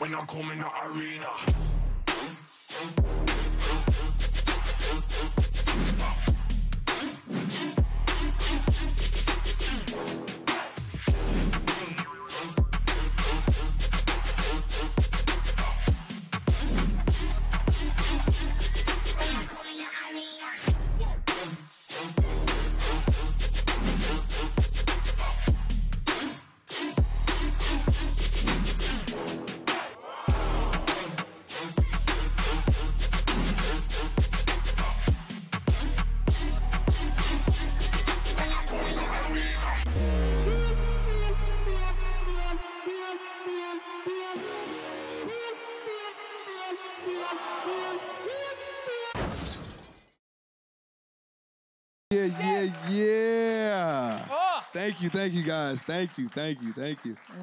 when I come in the arena. Yeah. Oh. Thank you guys. Thank you.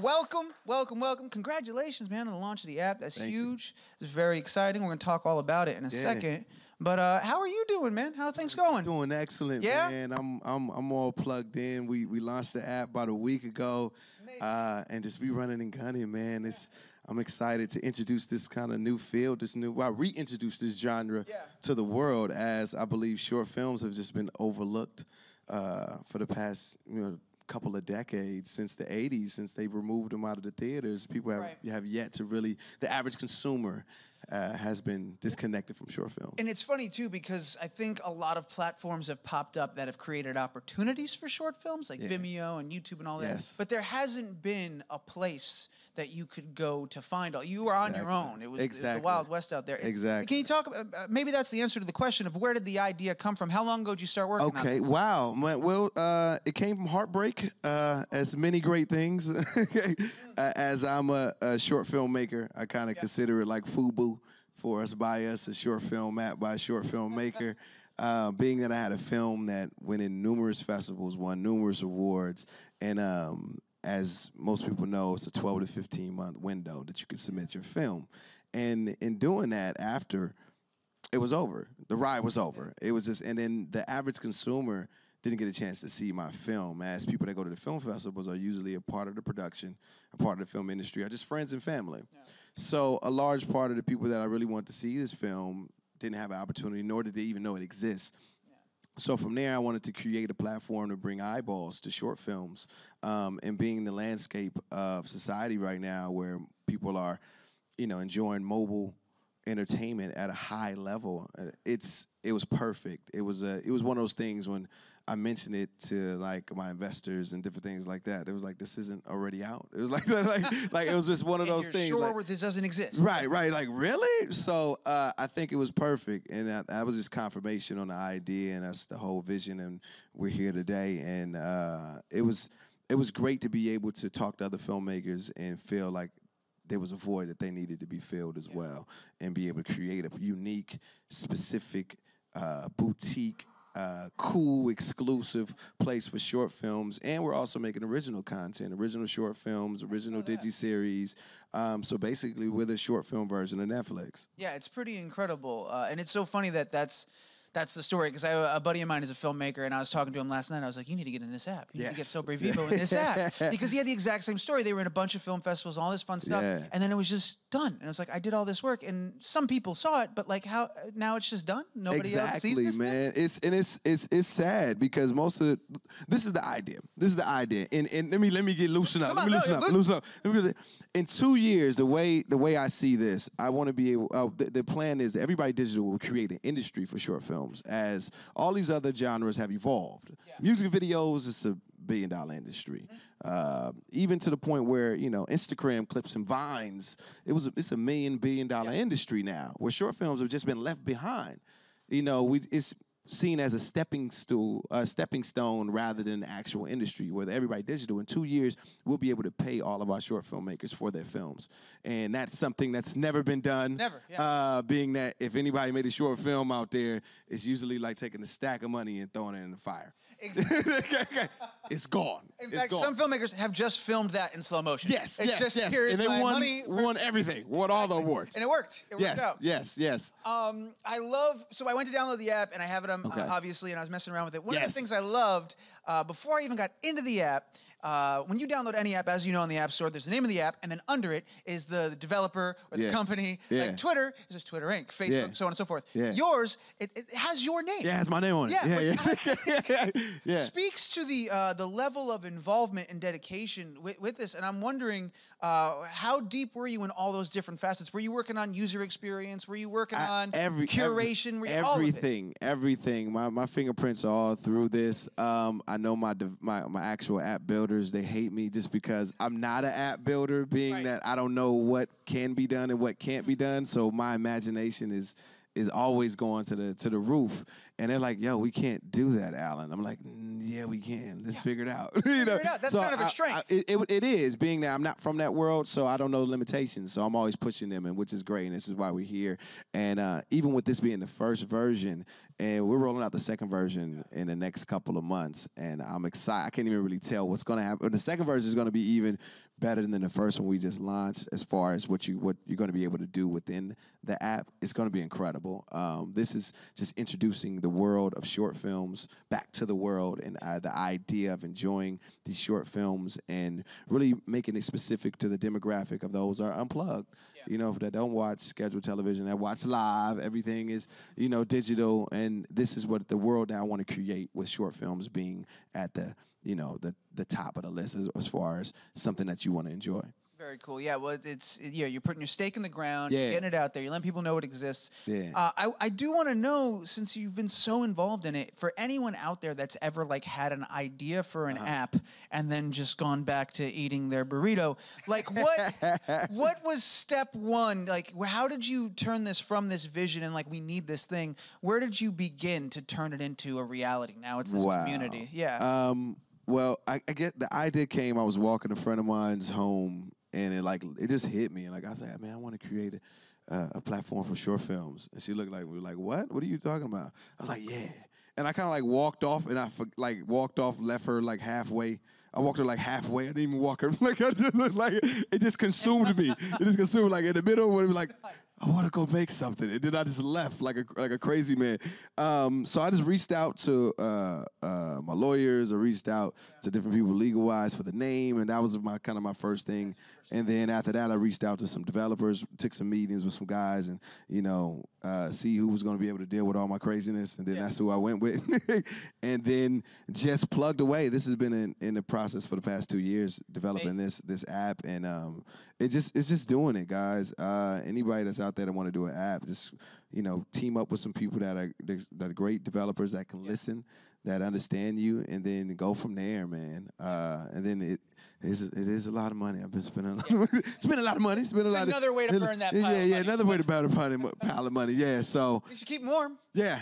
Welcome. Congratulations, man, on the launch of the app. That's huge. It's very exciting. We're going to talk all about it in a second. But how are you doing, man? How are things going? Doing excellent, man. I'm all plugged in. We launched the app about a week ago, and just be running and gunning, man. I'm excited to introduce this kind of new field, reintroduce this genre to the world, as I believe short films have just been overlooked for the past, couple of decades, since the 80s, since they removed them out of the theaters. People have yet to really, the average consumer has been disconnected from short film. And it's funny, too, because I think a lot of platforms have popped up that have created opportunities for short films, like Vimeo and YouTube and all that. Yes. But there hasn't been a place that you could go to find all. You were on your own. It was the Wild West out there. Exactly. Can you talk, maybe that's the answer to the question of where did the idea come from? How long ago did you start working on this? Wow. Well, it came from heartbreak, as many great things. As I'm a short filmmaker, I kind of consider it like FUBU, for us, by us, a short film app by a short filmmaker. Being that I had a film that went in numerous festivals, won numerous awards, and as most people know, it's a 12 to 15 month window that you can submit your film. And in doing that, after, it was over. The ride was over. It was just, and then the average consumer didn't get a chance to see my film, as people that go to the film festivals are usually a part of the production, a part of the film industry, or just friends and family. Yeah. So a large part of the people that I really wanted to see this film didn't have an opportunity, nor did they even know it exists. So from there, I wanted to create a platform to bring eyeballs to short films. And being the landscape of society right now, where people are, enjoying mobile entertainment at a high level, it was perfect. It was one of those things when I mentioned it to like my investors and different things like that. It was like, this isn't already out. It was like it was just one of those things. Sure, this doesn't exist. Right. Like, really? So I think it was perfect, and that was just confirmation on the idea, and that's the whole vision. And we're here today, and it was great to be able to talk to other filmmakers and feel like there was a void that they needed to be filled as well, and be able to create a unique, specific, boutique, cool, exclusive place for short films. And we're also making original content, original short films, original digi-series. So basically, we're the short film version of Netflix. Yeah, it's pretty incredible. And it's so funny that that's the story, because a buddy of mine is a filmmaker, and I was talking to him last night. I was like, you need to get in this app. You need to get Sobre Vivo in this app. Because he had the exact same story. They were in a bunch of film festivals, all this fun stuff, and then it was just done. And it was like, I did all this work, and some people saw it, but like, how now it's just done? Nobody else sees this man. It's sad, because most of this is the idea. And let me get loosen up. Loosen up. In 2 years, the way I see this, I want to be able. The plan is that Everybody Digital will create an industry for short films, as all these other genres have evolved. Music videos is a billion-dollar industry, even to the point where Instagram clips and Vines. It's a $1 billion industry now, where short films have just been left behind. It's seen as a stepping stone rather than an actual industry. With Everybody Digital, in 2 years, we'll be able to pay all of our short filmmakers for their films. And that's something that's never been done. Never, being that if anybody made a short film out there, it's usually like taking a stack of money and throwing it in the fire. Exactly. It's gone. In fact, some filmmakers have just filmed that in slow motion. Yes. Here is and they my money. won everything. Won all the awards. And it worked. It worked out. Yes. So I went to download the app, and I have it on, obviously, and I was messing around with it. One of the things I loved, before I even got into the app, when you download any app, as you know, on the App Store, there's the name of the app, and then under it is the developer or the company. Like Twitter is just Twitter Inc., Facebook, so on and so forth. Yours, it has your name. Yeah, it has my name on it. Yeah. Speaks to the level of involvement and dedication with this, and I'm wondering, how deep were you in all those different facets? Were you working on user experience? Were you working on curation? Everything. My fingerprints are all through this. I know my actual app builders, they hate me just because I'm not an app builder, being that I don't know what can be done and what can't be done. So my imagination is always going to the roof, and they're like, "Yo, we can't do that, Alan." I'm like, "Yeah, we can. Let's figure it out." Figure it out. That's kind of a strength. It is, being that I'm not from that world, so I don't know the limitations. So I'm always pushing them, and which is great, and this is why we're here. And even with this being the first version, and we're rolling out the second version in the next couple of months, and I'm excited. I can't even really tell what's going to happen. The second version is going to be even better than the first one we just launched, as far as what you're going to be able to do within the app. It's going to be incredible. This is just introducing the world of short films back to the world, and the idea of enjoying these short films and really making it specific to the demographic of those who are unplugged. You know, that don't watch scheduled television, that watch live. Everything is, digital, and this is what the world that I want to create, with short films being at the top of the list as far as something that you want to enjoy. Very cool. Yeah, well, you're putting your stake in the ground, you're getting it out there, you're letting people know it exists. Yeah. I do want to know, since you've been so involved in it, for anyone out there that's ever had an idea for an app and then just gone back to eating their burrito, what was step one? How did you turn this from this vision and we need this thing? Where did you begin to turn it into a reality? Now it's this community. Yeah. Well, I get the idea came. I was walking a friend of mine's home, and it just hit me. And I said, "Man, I want to create a platform for short films." And she looked like, we were like, "What? What are you talking about?" I was like, "Yeah." And I kind of walked off, and I walked off, left her halfway. I walked her halfway. I didn't even walk her. It just consumed me. It just consumed in the middle when it was I want to go make something. And then I just left like a crazy man. So I just reached out to my lawyers. I reached out to different people legal-wise for the name, and that was my first thing. And then after that, I reached out to some developers, took some meetings with some guys, and see who was going to be able to deal with all my craziness. And then that's who I went with. And then just plugged away. This has been in the process for the past 2 years, developing this app, and it's just doing it, guys. Anybody that's out there that want to do an app, just team up with some people that are great developers that can listen, that understand you, and then go from there, man. And then it is a lot of money. I've been spending a lot of money. Spend a lot of money. Another way to burn that pile of money. Yeah, another way to burn a pile of money. Yeah, so. You should keep them warm. Yeah,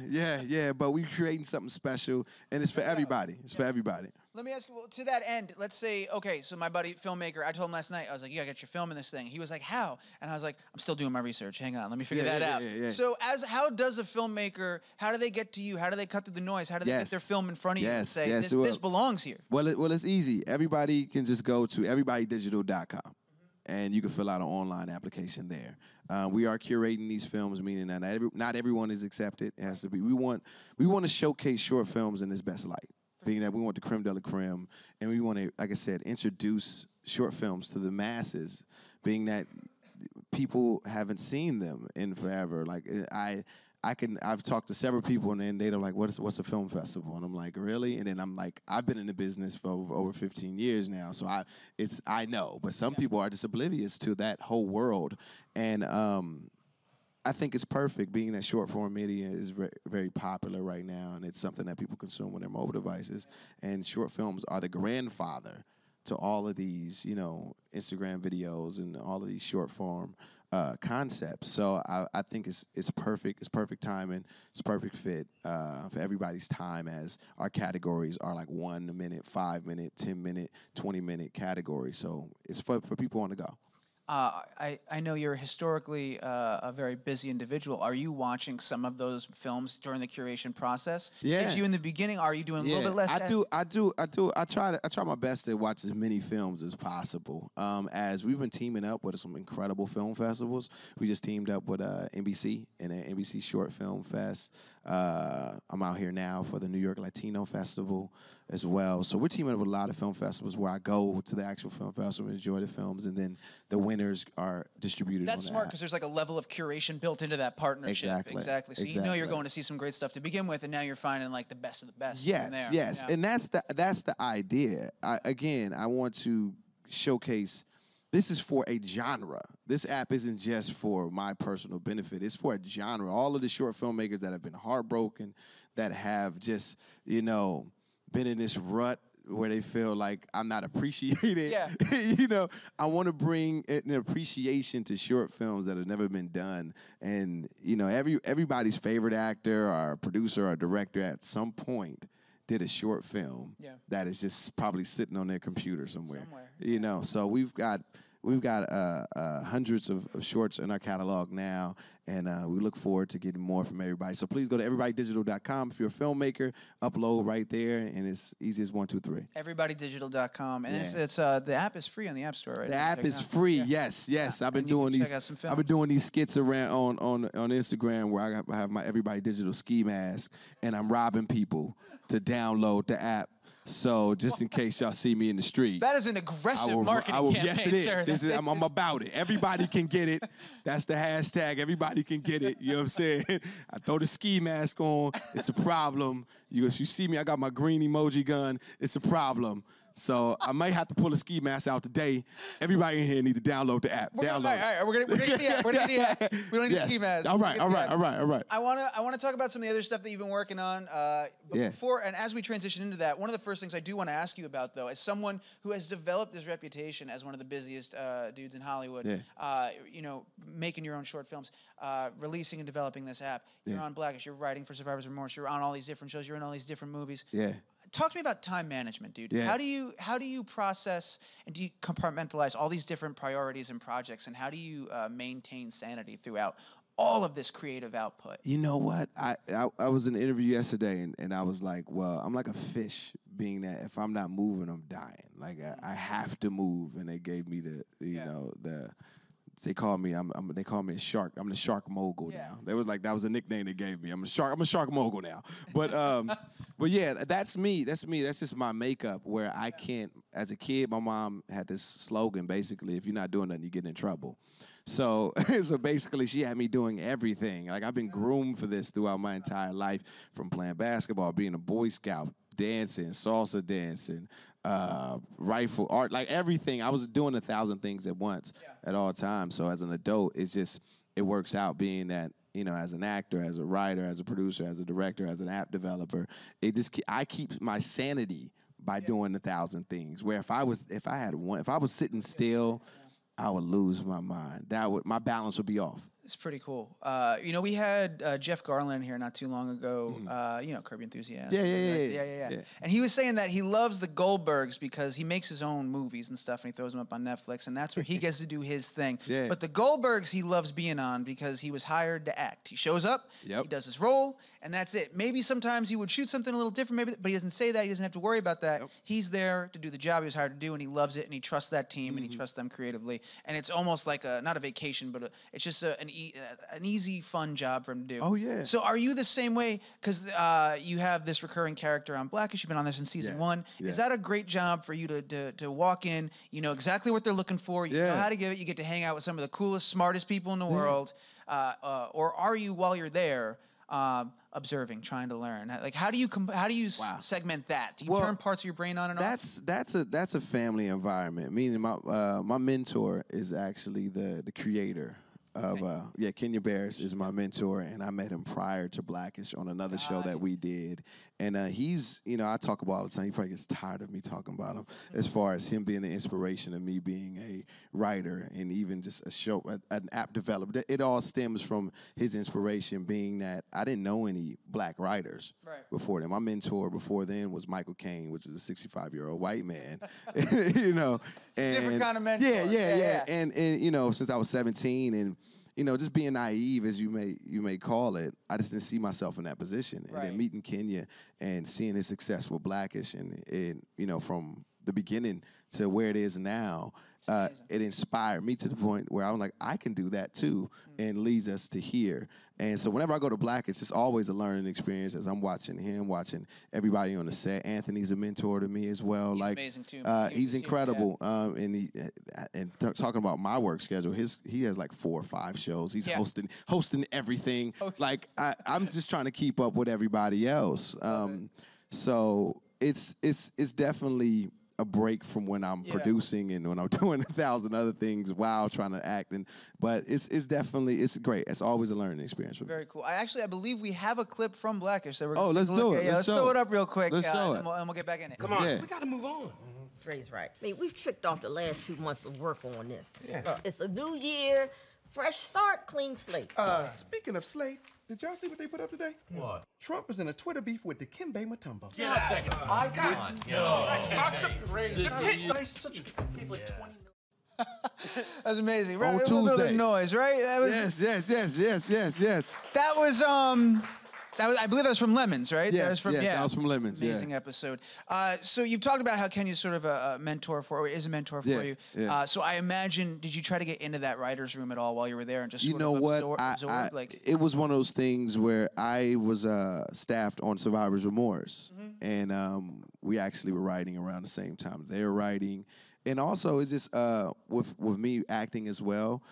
yeah. But we're creating something special, and it's for everybody. It's for everybody. Let me ask you, to that end, let's say, okay, so my buddy, filmmaker, I told him last night, I was like, you gotta get your film in this thing. He was like, how? And I was like, I'm still doing my research. Hang on, let me figure that out. Yeah. So how does a filmmaker, how do they get to you? How do they cut through the noise? How do they get their film in front of you and say, this belongs here? Well, it's easy. Everybody can just go to everybodydigital.com, and you can fill out an online application there. We are curating these films, meaning that not everyone is accepted. It has to be. We want to showcase short films in its best light, being that we want the creme de la creme, and we want to, like I said, introduce short films to the masses, being that people haven't seen them in forever. I've talked to several people, and then they're like, what's a film festival? And I'm like, really? And then I'm like, I've been in the business for over 15 years now, so I know. But some people are just oblivious to that whole world. And I think it's perfect, being that short form media is very, very popular right now, and it's something that people consume on their mobile devices. And short films are the grandfather to all of these, Instagram videos and all of these short form concepts. So I think it's perfect. It's perfect timing. It's perfect fit for everybody's time, as our categories are 1 minute, 5 minute, 10 minute, 20 minute categories. So it's for people on the go. I know you're historically a very busy individual. Are you watching some of those films during the curation process? Yeah. Did you in the beginning? Are you doing a little bit less? I do. I try my best to watch as many films as possible. As we've been teaming up with some incredible film festivals. We just teamed up with NBC and an NBC Short Film Fest. I'm out here now for the New York Latino Festival as well. So we're teaming up with a lot of film festivals where I go to the actual film festival and enjoy the films, and then the winners are distributed That's on smart because there's like a level of curation built into that partnership. Exactly. So you know you're going to see some great stuff to begin with, and now you're finding like the best of the best. Yes. Yeah. And that's the idea. I want to showcase this is for a genre. This app isn't just for my personal benefit. It's for a genre. All of the short filmmakers that have been heartbroken, that have just, been in this rut where they feel like I'm not appreciated. Yeah. I want to bring an appreciation to short films that have never been done. And, everybody's favorite actor or producer or director at some point did a short film that is just probably sitting on their computer somewhere. So we've got hundreds of shorts in our catalog now, and we look forward to getting more from everybody. So please go to everybodydigital.com if you're a filmmaker. Upload right there, and it's easy as 1, 2, 3. Everybodydigital.com, and it's the app is free on the App Store, right? The app is free. Yes. I've been doing these. I've been doing these skits around on Instagram where I have my Everybody Digital ski mask, and I'm robbing people to download the app. So just in case y'all see me in the street. That is an aggressive marketing campaign, yes, it is. sir. I'm about it. Everybody can get it. That's the hashtag. Everybody can get it. You know what I'm saying? I throw the ski mask on. It's a problem. If you see me, I got my green emoji gun. It's a problem. So I might have to pull a ski mask out today. Everybody in here need to download the app. All right. We're gonna get the app. We're gonna get the app. We don't need a ski mask. All right. I wanna talk about some of the other stuff that you've been working on. Before and as we transition into that, one of the first things I do want to ask you about, though, as someone who has developed this reputation as one of the busiest dudes in Hollywood, making your own short films, releasing and developing this app. You're on Blackish. You're writing for Survivor's Remorse. You're on all these different shows. You're in all these different movies. Yeah. Talk to me about time management, dude. Yeah. How do you process and do you compartmentalize all these different priorities and projects, and how do you maintain sanity throughout all of this creative output? You know what? I was in an interview yesterday, and I was like, well, I'm like a fish, being that if I'm not moving, I'm dying. Like I have to move, and they gave me they call me they call me a shark. I'm the shark mogul now. That was a nickname they gave me. I'm a shark mogul now. But yeah, that's me. That's just my makeup, where I can't. As a kid, my mom had this slogan, basically, if you're not doing nothing, you get in trouble. So basically she had me doing everything. Like I've been groomed for this throughout my entire life, from playing basketball, being a Boy Scout, dancing, salsa dancing, rifle art, like everything. I was doing 1,000 things at once at all times. So as an adult, it works out, being that, as an actor, as a writer, as a producer, as a director, as an app developer, I keep my sanity by doing 1,000 things. Where if I was sitting still, I would lose my mind. My balance would be off. It's pretty cool. We had Jeff Garland here not too long ago. Curb Your Enthusiasm. Yeah. And he was saying that he loves the Goldbergs because he makes his own movies and stuff, and he throws them up on Netflix, and that's where he gets to do his thing. Yeah. But the Goldbergs he loves being on because he was hired to act. He shows up, he does his role, and that's it. Maybe sometimes he would shoot something a little different, but he doesn't say that. He doesn't have to worry about that. Yep. He's there to do the job he was hired to do, and he loves it, and he trusts that team, and he trusts them creatively. And it's almost like not a vacation, but it's just an easy, fun job for him to do. Oh, yeah. So are you the same way? Because you have this recurring character on Blackish. You've been on there since season 1. Yeah. Is that a great job for you to walk in, you know exactly what they're looking for, you know how to give it, you get to hang out with some of the coolest, smartest people in the world, or are you, while you're there, observing, trying to learn? Like, how do you segment that? Do you turn parts of your brain on and off? That's a family environment. Meaning my mentor is actually the creator of Kenya Barris is my mentor, and I met him prior to Blackish on another show that we did. And he's, I talk about all the time. He probably gets tired of me talking about him, as far as him being the inspiration of me being a writer and even just an app developer. It all stems from his inspiration, being that I didn't know any black writers before then. My mentor before then was Michael Caine, which is a 65-year-old white man. And different kind of mentor. Yeah. And since I was 17 and just being naive, as you may call it, I just didn't see myself in that position. And then meeting Kenya and seeing his success with Blackish and from the beginning to where it is now, it inspired me to the point where I was like, I can do that too, and leads us to here. And so whenever I go to Black, it's just always a learning experience as I'm watching him, watching everybody on the set. Anthony's a mentor to me as well. He's like amazing too. He's incredible. Talking about my work schedule, he has like 4 or 5 shows. He's hosting everything. Like I'm just trying to keep up with everybody else. So it's definitely a break from when I'm producing and when I'm doing 1,000 other things while trying to act. But it's great. It's always a learning experience for me. Very cool. I believe we have a clip from Blackish that we're let's do it. Let's throw it up real quick. Let's show it. And we'll get back in it. Come on. Yeah. We got to move on. Dre's right. I mean, we've tricked off the last 2 months of work on this. It's a new year, fresh start, clean slate. Speaking of slate, did y'all see what they put up today? What? Trump is in a Twitter beef with Dikembe Mutombo. That was amazing. On Right? A little bit Tuesday. of noise, right? That was, Yes. That was I believe that was from Lemons, right? Yes, that was from, that was from Lemons. Amazing episode. So you've talked about how Kenya's sort of a mentor for, or is a mentor for you. Yeah. So I imagine, did you try to get into that writer's room at all while you were there and just You sort know of what? absorb? Like, it was one of those things where I was staffed on Survivor's Remorse, and we actually were writing around the same time they were writing, and also it's just with me acting as well.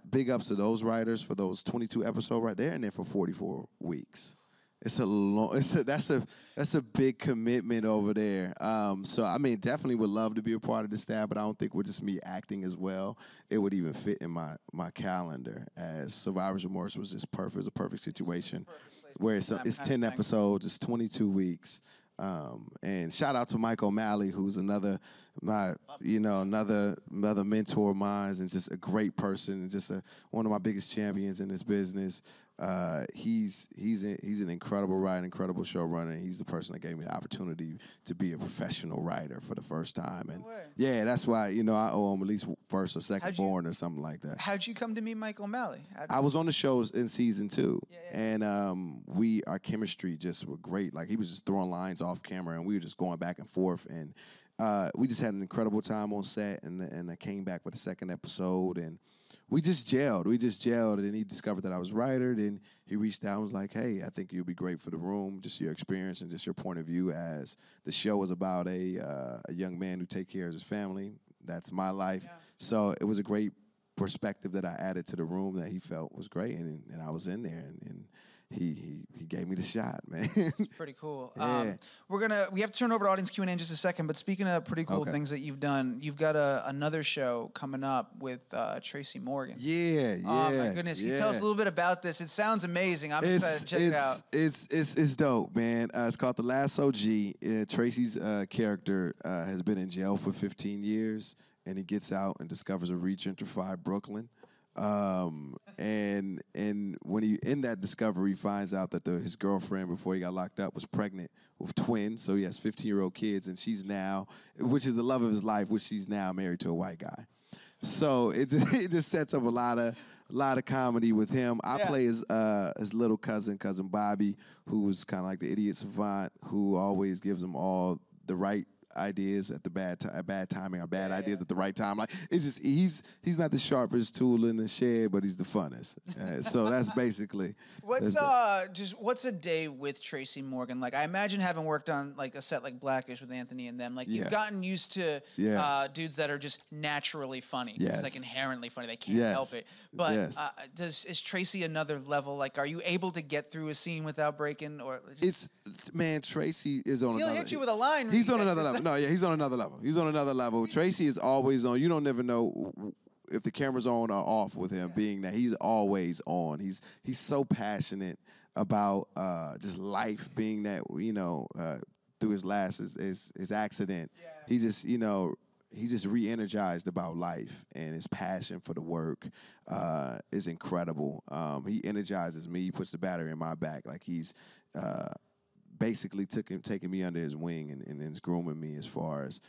Big ups to those writers for those 22 episodes right there, and then for 44 weeks. It's a long. That's a big commitment over there. So I mean, definitely would love to be a part of the staff, but I don't think with just me acting as well, it would even fit in my calendar. As Survivor's Remorse was just perfect. It was a perfect situation where it's 10 episodes, it's 22 weeks. And shout out to Mike O'Malley, who's another mentor of mine, and just a great person, and just one of my biggest champions in this business. He's an incredible writer, incredible showrunner, and he's the person that gave me the opportunity to be a professional writer for the first time. And that's why I owe him at least first or second born or something like that. how'd you come to meet Mike O'Malley? I was on the shows in season 2, and our chemistry just were great. Like he was just throwing lines off camera, and we were just going back and forth, and we just had an incredible time on set. And I came back with the second episode, and we just gelled. And he discovered that I was a writer. Then he reached out and was like, "Hey, I think you'd be great for the room. Just your experience and just your point of view, as the show is about a young man who takes care of his family. That's my life." Yeah. So it was a great perspective that I added to the room that he felt was great, and I was in there, and he gave me the shot, man. Pretty cool. Yeah. We have to turn over to audience Q&A in just a second, but speaking of pretty cool things that you've done, you've got another show coming up with Tracy Morgan. Yeah. Oh my goodness. Can you tell us a little bit about this? It sounds amazing. I'm excited to check it out. It's dope, man. It's called The Last OG. Tracy's character has been in jail for 15 years, and he gets out and discovers a re-gentrified Brooklyn. And when he in that discovery finds out that his girlfriend before he got locked up was pregnant with twins, so he has 15-year-old kids, and she's now, which is the love of his life, which she's now married to a white guy. So it just sets up a lot of comedy with him. I play his little cousin Bobby, who was kind of like the idiot savant who always gives him all the right ideas at the bad timing, or bad ideas at the right time. Like it's just he's not the sharpest tool in the shed, but he's the funnest. So that's basically what's a day with Tracy Morgan like? I imagine having worked on like a set like Blackish with Anthony and them, like you've gotten used to dudes that are just naturally funny, just like inherently funny. They can't help it. But is Tracy another level? Like, are you able to get through a scene without breaking? Or Tracy is on. He'll another, hit you with a line. He's on another level. No, he's on another level. Tracy is always on. You don't never know if the camera's on or off with him, being that he's always on. He's so passionate about just life, being that through his accident, he just he's just re-energized about life, and his passion for the work is incredible. He energizes me. He puts the battery in my back. Like he's basically taking me under his wing and is grooming me as far as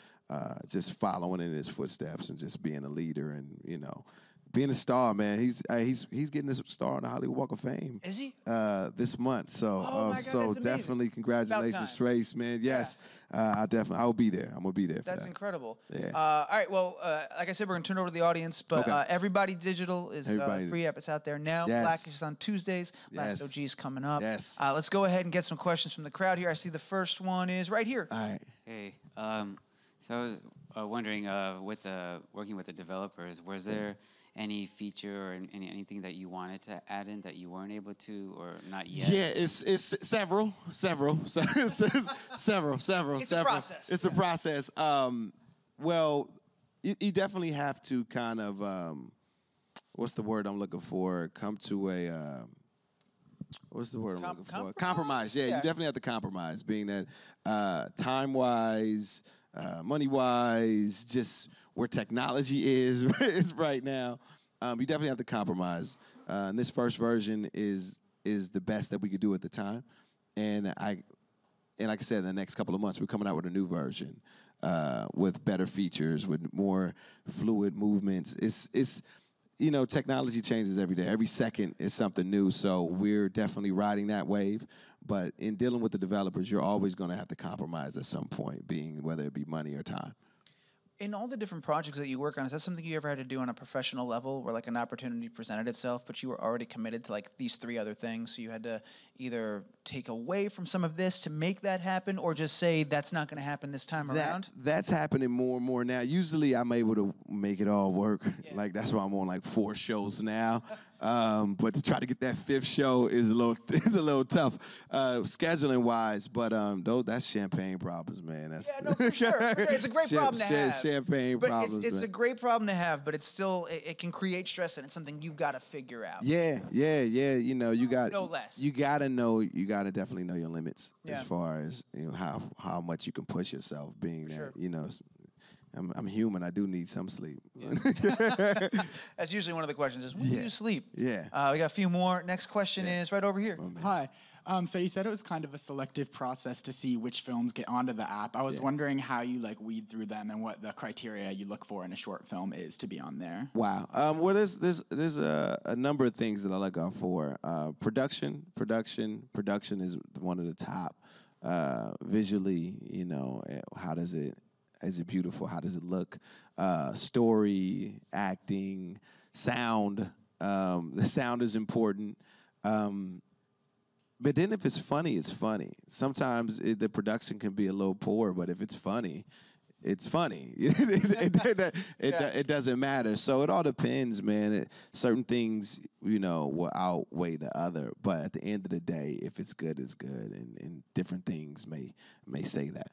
just following in his footsteps and just being a leader and being a star, man. He's getting this star on the Hollywood Walk of Fame. Is he? This month. So Oh my God, so that's amazing. definitely congratulations, Trace, man. Yes. I'll be there. I'm gonna be there. For That's that. incredible. Yeah. All right. Well, like I said, we're gonna turn it over to the audience. But Everybody Digital is free app. It's out there now. Yes. Blackish is on Tuesdays. Last Yes. OG is coming up. Yes. Let's go ahead and get some questions from the crowd here. I see the first one is right here. All right. Hey, so I was wondering, with working with the developers, was there any feature or anything that you wanted to add in that you weren't able to, or not yet? Yeah, it's several. It's a process. It's a process. Well, you definitely have to kind of what's the word I'm looking for? Come to a what's the word I'm looking for? Compromise. Yeah, you definitely have to compromise, being that time-wise, money-wise, just where technology is right now. You definitely have to compromise. And this first version is the best that we could do at the time. And like I said, in the next couple of months, we're coming out with a new version with better features, with more fluid movements. It's technology changes every day. Every second is something new. So we're definitely riding that wave. But in dealing with the developers, you're always going to have to compromise at some point, being whether it be money or time. In all the different projects that you work on, is that something you ever had to do on a professional level where like an opportunity presented itself, but you were already committed to like these three other things? So you had to either take away from some of this to make that happen, or just say that's not going to happen this time around? That's happening more and more now. Usually I'm able to make it all work. Yeah. Like that's why I'm on like 4 shows now. But to try to get that 5th show is a little tough, scheduling wise. But that's champagne problems, man. That's For sure. It's a great problem to have. Champagne but problems. It's a great problem to have, but it's still it can create stress, and it's something you've got to figure out. Yeah. You got No less. You gotta definitely know your limits Yeah. as far as how much you can push yourself. Being Sure. that I'm human. I do need some sleep. Yeah. That's usually one of the questions is, when do you sleep? Yeah. We got a few more. Next question is right over here. Hi. So you said it was kind of a selective process to see which films get onto the app. I was wondering how you weed through them and what the criteria you look for in a short film is to be on there. Wow. Well, there's a number of things that I look out for. Production is one of the top. Visually, how does it? Is it beautiful? How does it look? Story, acting, sound. The sound is important. But then if it's funny, it's funny. Sometimes the production can be a little poor, but if it's funny, it's funny. It doesn't matter. So it all depends, man. Certain things, will outweigh the other. But at the end of the day, if it's good, it's good. And different things may say that.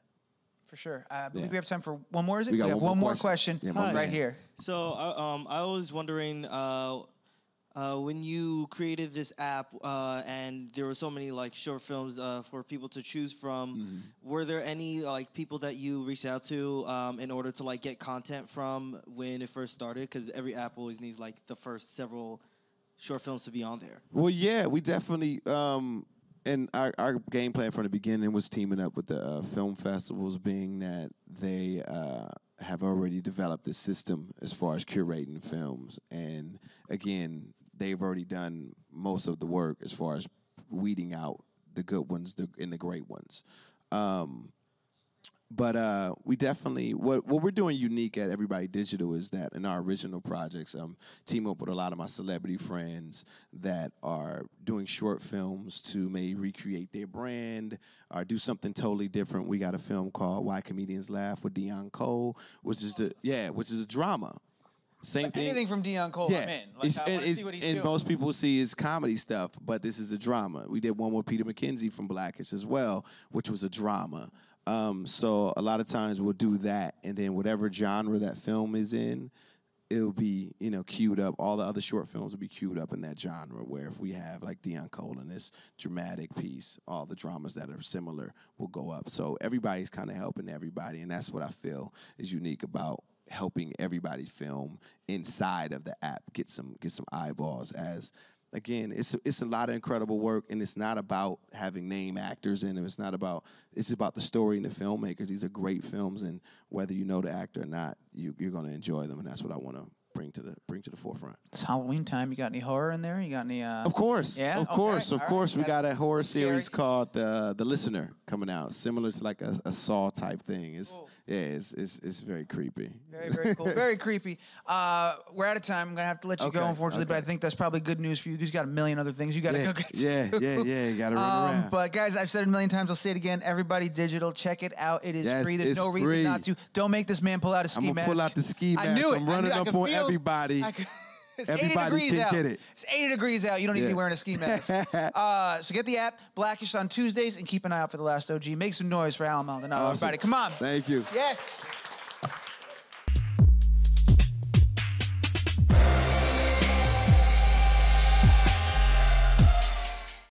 For sure. I believe we have time for one more, is it? We got have one more question Yeah, right here. So I was wondering, when you created this app and there were so many short films for people to choose from, were there any people that you reached out to in order to get content from when it first started? Because every app always needs the first several short films to be on there. Well, yeah, we definitely. And our game plan from the beginning was teaming up with the film festivals, being that they have already developed the system as far as curating films. And again, they've already done most of the work as far as weeding out the good ones and the great ones. But we definitely, what we're doing unique at Everybody Digital is that in our original projects, team up with a lot of my celebrity friends that are doing short films to maybe recreate their brand or do something totally different. We got a film called Why Comedians Laugh with Dion Cole, which is a drama. Same thing. Anything from Dion Cole, I'm in. I want to see what he's doing. Most people see his comedy stuff, but this is a drama. We did one with Peter McKenzie from Blackish as well, which was a drama. So a lot of times we'll do that, and then whatever genre that film is in, it'll be, queued up. All the other short films will be queued up in that genre, where if we have Dion Cole in this dramatic piece, all the dramas that are similar will go up. So everybody's kind of helping everybody, and that's what I feel is unique about helping everybody film inside of the app get some eyeballs. As again, it's a lot of incredible work, and it's not about having name actors in them. It's about the story and the filmmakers. These are great films, and whether you know the actor or not, you're going to enjoy them, and that's what I want to bring bring to the forefront. It's Halloween time. You got any horror in there? You got any? Of course, Yeah? of Okay. course, of All course. right. We got a horror series Scary. called The Listener coming out, similar to like a Saw type thing. It's very creepy. Very, very cool. Very creepy. We're out of time. I'm gonna have to let you go, Okay, unfortunately, but I okay. think that's probably good news for you because you got a million other things you got to go get to. Yeah. You got to run around. But guys, I've said it a million times. I'll say it again. Everybody digital, check it out. It is Yes, free. There's it's no reason free. not to. Don't make this man pull out a ski I'm mask. gonna pull out the ski mask. I knew it. I'm running I up could on feel- everybody. It's Everybody 80 degrees can out. get it. It's 80 degrees out. You don't need to be Yeah. wearing a ski mask. So get the app, Blackish on Tuesdays, and keep an eye out for The Last OG. Make some noise for Alan Maldonado. Awesome. Everybody, come on. Thank you. Yes.